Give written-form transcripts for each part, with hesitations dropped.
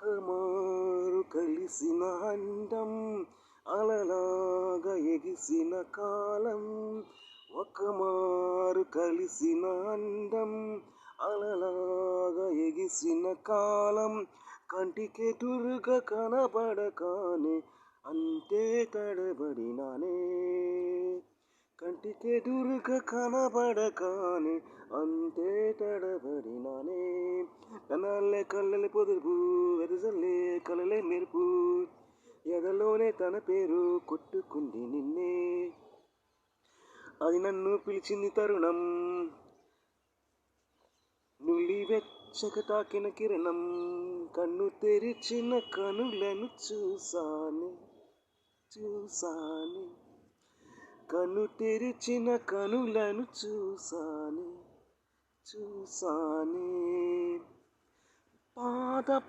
ఒకమారు కలిసిన అండం అలలాగా ఎగిసిన కాలం. ఒకమారు కలిసిన అండం అలలాగా ఎగిసిన కాలం. కంటికెదురుగా కనబడకానే అంతే తడబడినానే. కంటికెదురుగా కనబడకానే అంతే తడబడినానే. కనాలే కళ్ళలే పొదుపు వెదజల్లే కలలే మెరుపు. ఎదలోనే తన పేరు కొట్టుకుంది నిన్నే. అది నన్ను పిలిచింది తరుణం. నులి వెచ్చగా తాకిన కిరణం. కన్ను తెరిచిన కనులను చూసానే. కన్ను తెరిచిన కనులను చూసానే.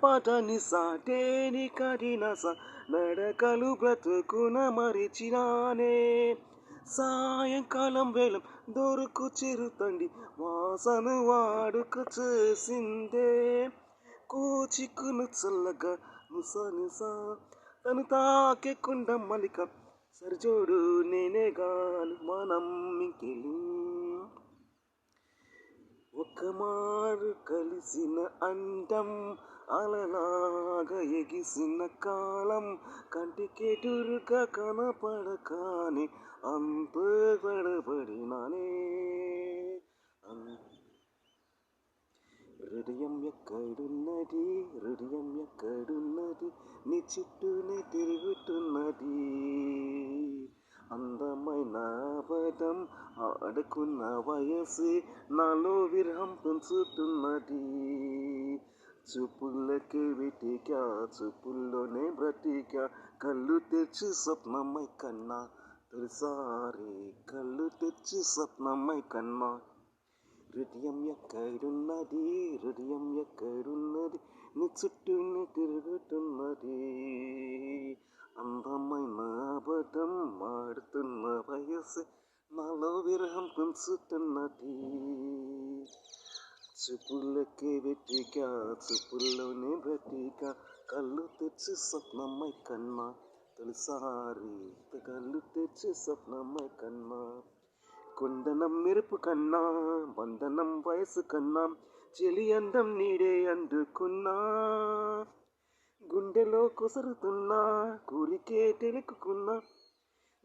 పాటని సాటేని కఠినస నడకలు బ్రతుకున మరిచినానే. సాయంకాలం వేళం దొరుకు చిరుతండి వాసన వాడుక చేసిందే. కోచికును చల్లగా ముస తను తాకే కుండ మలిక సరిజోడు నేనేగాను మనం ఇంకెలి. ఒకమారు కలిసిన అండం అలలాగా ఎగిసిన కాలం. కంటికెదురుగా కనపడకాని అంతే తడబడినానే. హృదయం ఎక్కడున్నది, హృదయం ఎక్కడున్నది, నీ చుట్టూనే తిరుగుతున్నది. అందమైన అబద్ధం ఆడుకున్న వయసు నాలో విరహం పెంచుతున్నది. చూపులకే వెతికా, చూపుల్లోనే బ్రతికా, కళ్ళు తెచ్చి స్వప్నమై కన్నా తొలిసారి కళ్ళు తెచ్చి స్వప్నమై కన్నా. హృదయం ఎక్కడున్నది, హృదయం ఎక్కడున్నది, నీ చుట్టూనే తిరుగుతున్నది. అందమైన అబద్ధం ఆడుతున్న వయసు నాలో విరహం పెంచుతున్నది. చూపులకే వెతికా, చూపుల్లోనే బ్రతికా, కళ్ళు తెచ్చి స్వప్నమై కన్నా తొలిసారి కళ్ళు తెచ్చి స్వప్నమై కన్నా. కొండనం మెరుపు కన్నా వందనం వయసు కన్నా చెలి అందం నీడే అందుకున్నా. గుండెలో కొసరుతున్నా కోరికే తెలుకుకున్నా.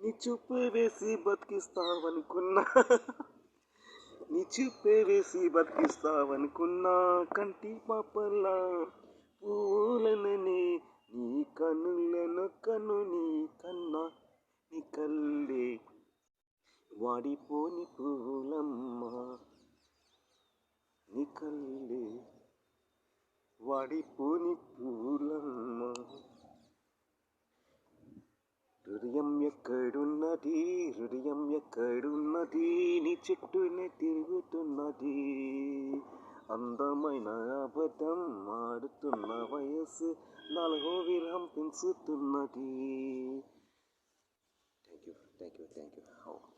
నీ చూపే వేసి బతికిస్తావనుకున్నా. నీ చూపే వేసి బతికిస్తావనుకున్నా. కంటి పాపలా పూలననే నీ కనులను నీ కన్నా. నీ కళ్ళే వాడిపోని పూలమ్మ. నీ కళ్ళే వాడిపోని పూలమ్మ. హృదయం ఎక్కడున్నది, హృదయం ఎక్కడున్నది, నీ చుట్టూనే తిరుగుతున్నది. అందమైన అబద్ధం ఆడుతున్న వయసు నాలో విరహం పెంచుతున్నది. Thank you.